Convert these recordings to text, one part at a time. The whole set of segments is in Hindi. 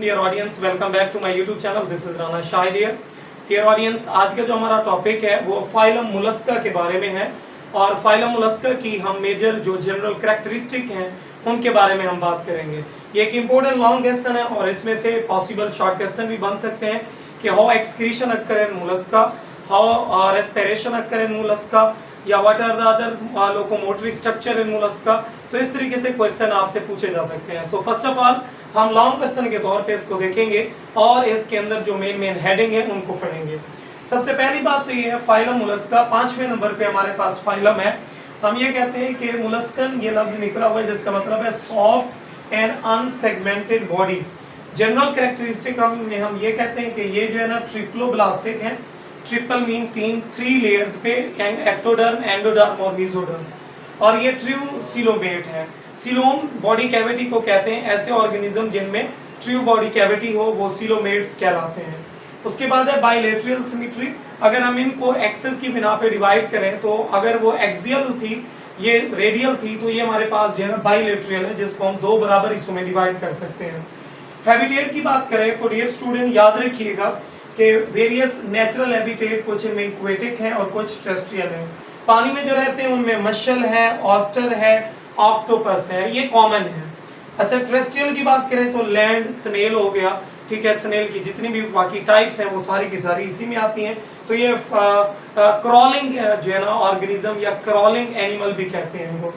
Dear audience, welcome back to my YouTube channel. This is Rana Shahid here. Dear audience, आज का जो हमारा टॉपिक है वो फाइलम मोलस्का के बारे में है और फाइलम मोलस्का की हम मेजर जो जनरल कैरेक्टरिस्टिक हैं उनके बारे में हम बात करेंगे। ये एक इम्पोर्टेंट लॉन्ग क्वेश्चन है और इसमें से पॉसिबल शॉर्ट क्वेश्चन भी बन सकते हैं कि how excretion occur in Mollusca, how respiration occur in Mollusca, या what are the other locomotory structure in Mollusca. तो इस तरीके से क्वेश्चन आपसे पूछे जा सकते हैं। तो फर्स्ट ऑफ ऑल हम लॉन्ग क्वेश्चन के तौर पे इसको देखेंगे और इसके अंदर जो मेन हेडिंग है उनको पढ़ेंगे। सबसे पहली बात तो ये है फाइलम मोलस्का। 5वें नंबर पे हमारे पास फाइलम है। हम ये कहते हैं कि मोलस्कन ये लफ्ज निकला हुआ है जिसका मतलब है soft and unsegmented body. General characteristic हम ये कहते हैं कि ये जो है ना ट्रिप्लोब्लास्टिक है। ट्रिपल मीन थ्री लेयर्स पे, एक्टोडर्म, एंडोडर्म और मेसोडर्म। और ये ट्रू सिलोमेट है। सिलोम बॉडी कैविटी को कहते हैं ऐसे ऑर्गेनिज्म जिनमें ट्रू बॉडी कैविटी हो, वो सिलोमेट्स कहलाते हैं। उसके बाद है बाइलेटरल सिमेट्री। अगर हम इनको एक्सेस की बिना पे डिवाइड करें तो अगर वो एक्सियल थी, ये रेडियल थी, तो ये हमारे पास जो है ना बाइलेटरल है जिसको हम दो बराबर हिस्सों में डिवाइड कर सकते हैं। हैबिटेट की बात करें तो डियर स्टूडेंट याद रखिएगा कि वेरियस नेचुरल हैबिटेट कुछ इनमें एक्वेटिक हैं और कुछ टेरेस्ट्रियल हैं। पानी में जो रहते हैं उनमें मछल है, ऑस्टर है, ऑक्टोपस है, ये कॉमन है। अच्छा, टेरेस्ट्रियल की बात करें तो लैंड स्नेल हो गया, ठीक है। स्नेल की जितनी भी बाकी टाइप्स हैं वो सारी की सारी इसी में आती हैं। तो ये क्रॉलिंग जो है ना ऑर्गेनिज्म या क्रॉलिंग एनिमल भी कहते हैं इनको।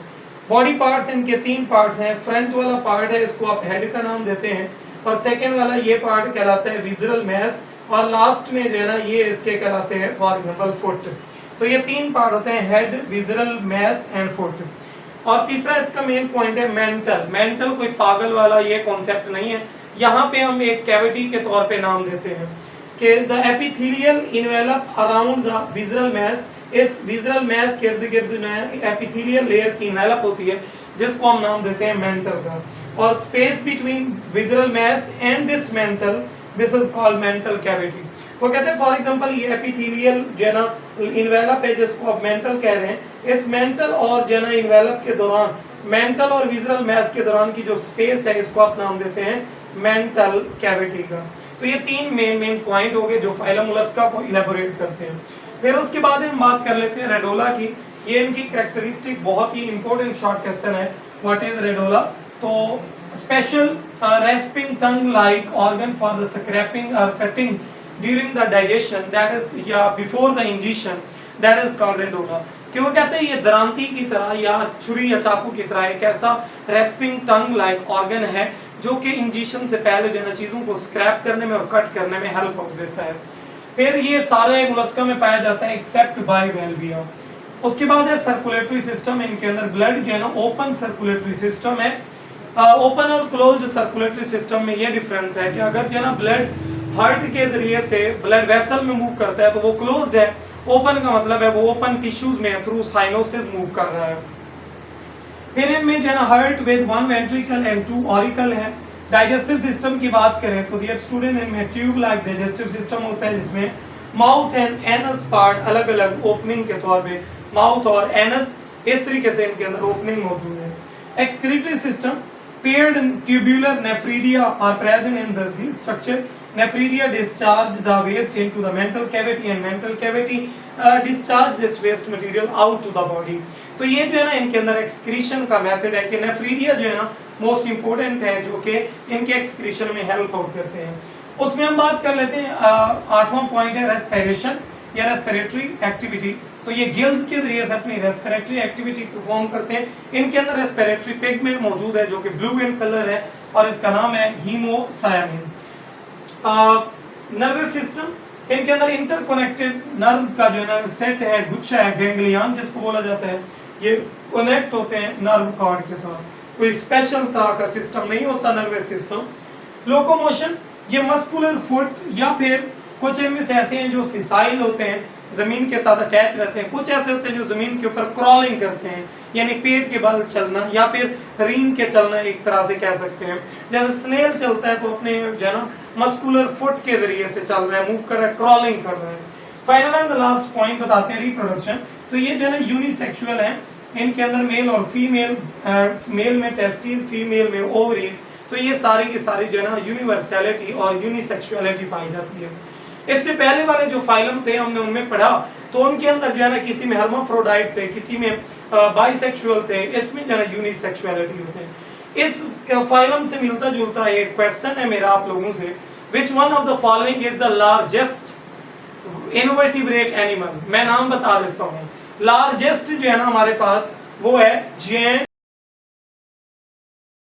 बॉडी पार्ट्स इनके 3 पार्ट्स हैं। फ्रंट वाला पार्ट है, इसको आप हेड का नाम देते हैं, और सेकेंड वाला ये पार्ट कहलाता है विजरल मैस, और लास्ट में जो है ना ये इसके कहलाते हैं फॉर एग्जाम्पल फुट। तो ये 3 पार्ट होते हैं, head, visceral mass and foot. और तीसरा इसका मेन पॉइंट है मेंटल। मेंटल कोई पागल वाला ये कॉन्सेप्ट नहीं है। यहाँ पे हम एक कैविटी के तौर पे नाम देते हैं कि the epithelial envelope around the visceral mass. इस विजरल मैस के इर्द गिर्द एपिथेलियल लेयर की इन्वेलप होती है जिसको हम नाम देते हैं मेंटल का। और space between visceral mass and this mantle, this is called mantle cavity. वो कहते हैं फॉर एग्जांपल ये एपिथेलियल जो है ना इन्वेलप है जिसको आप मेंटल कह रहे हैं, इस मेंटल और जो है ना इन्वेलप के दौरान, मेंटल और विजरल मैस के दौरान की जो स्पेस है इसको आप नाम देते हैं मेंटल कैविटी का। तो ये 3 मेन पॉइंट हो गए जो फाइलम मोलस्का को इलेबोरेट करते हैं। फिर उसके बाद हम बात कर लेते हैं रेडोला की। ये इनकी कैरेक्टरिस्टिक बहुत ही इंपॉर्टेंट शॉर्ट क्वेश्चन है, व्हाट इज रेडोला। तो special rasping tongue like organ for the scraping और cutting during the digestion, that is या before the ingestion, that is called radula. कि वो कहते हैं ये दरांती की तरह या छुरी या चाकू की तरह एक ऐसा रेस्पिंग टंग लाइक ऑर्गन है जो कि इंजेक्शन से पहले जो है ना चीजों को स्क्रैप करने में और कट करने में हेल्प देता है। फिर ये सारे मोलस्का में पाया जाता है एक्सेप्ट बाइवेल्विया। उसके बाद है सर्कुलेटरी सिस्टम। इनके अंदर ब्लड जो है ना ओपन सर्कुलेटरी सिस्टम है। ओपन और क्लोज्ड सर्कुलेटरी सिस्टम में ये डिफरेंस है कि अगर जो है ना ब्लड हार्ट के जरिए से ब्लड वेसल में मूव करता है तो वो क्लोज्ड है। ओपन का मतलब है वो ओपन टिश्यूज में थ्रू साइनोसिस मूव कर रहा है। फिर इनमें जो है ना heart with 1 ventricle and 2 auricle है। डाइजेस्टिव सिस्टम की बात करें तो डियर स्टूडेंट इनमें ट्यूब लाइक डाइजेस्टिव सिस्टम होता है जिसमें माउथ एंड एनस पार्ट अलग अलग ओपनिंग के तौर पे, माउथ और एनस इस तरीके से इनके अंदर ओपनिंग मौजूद है। Excretory system, paired tubular nephridia are present in the structure. Nephridia discharge the waste into the mental cavity and mental cavity discharge this waste material out to the body. तो ये जो है ना इनके अंदर एक्सक्रीशन का मेथड है कि नेफ्रीडिया जो है ना मोस्ट इंपोर्टेंट है जो कि इनके एक्सक्रीशन में हेल्प आउट करते हैं। उसमें हम बात कर लेते हैं 8वां पॉइंट है रेस्पिरेशन या रेस्पिरेटरी एक्टिविटी। तो ये गिल्स के जरिए से अपनी रेस्पिरेटरी एक्टिविटी परफॉर्म करते हैं। इनके अंदर रेस्पिरेटरी पिगमेंट मौजूद है जो कि ब्लू इन कलर है और इसका नाम है हीमोसायानिन। नर्वस सिस्टम, इनके अंदर इंटरकनेक्टेड नर्व्स का जो है ना सेट है, गुच्छा है, गैंग्लियन जिसको बोला जाता है। ये कनेक्ट होते हैं नर्व कॉर्ड के साथ। कोई स्पेशल तरह का सिस्टम नहीं होता नर्वस सिस्टम। लोकोमोशन, ये मस्कुलर फुट या फिर कुछ इनमें से ऐसे हैं जो सिसाइल होते हैं, जमीन के साथ अटैच रहते हैं। कुछ ऐसे होते हैं जो जमीन के ऊपर क्रॉलिंग करते हैं, यानी पेट के बल चलना या फिर रींग के चलना एक तरह से कह सकते हैं। जैसे स्नेल चलता है तो अपने जो है ना मस्कुलर फुट के जरिए से चल रहा है, मूव कर रहा है, क्रॉलिंग कर रहा है। फाइनल एंड लास्ट पॉइंट बताते हैं रिप्रोडक्शन। तो ये जो है ना यूनिसेक्सुअल है। इनके अंदर मेल और फीमेल, मेल में टेस्टिस, फीमेल में ओवरी। तो तो ये सारी की सारी जो है ना यूनिवर्सैलिटी और यूनिसेक्सुअलिटी पाई जाती है। इससे पहले वाले जो फाइलम थे हमने उनमें पढ़ा तो उनके अंदर जो है ना किसी में हर्माफ्रोडाइट थे, किसी में बाइसेक्सुअल थे, इसमें जो है यूनिसेक्सुअलिटी होते हैं। इस फाइलम से मिलता जुलता एक क्वेश्चन है मेरा आप लोगों से, which one of the following is the largest invertebrate animal. मैं नाम बता देता हूँ। लार्जेस्ट जो है ना हमारे पास वो है जेंट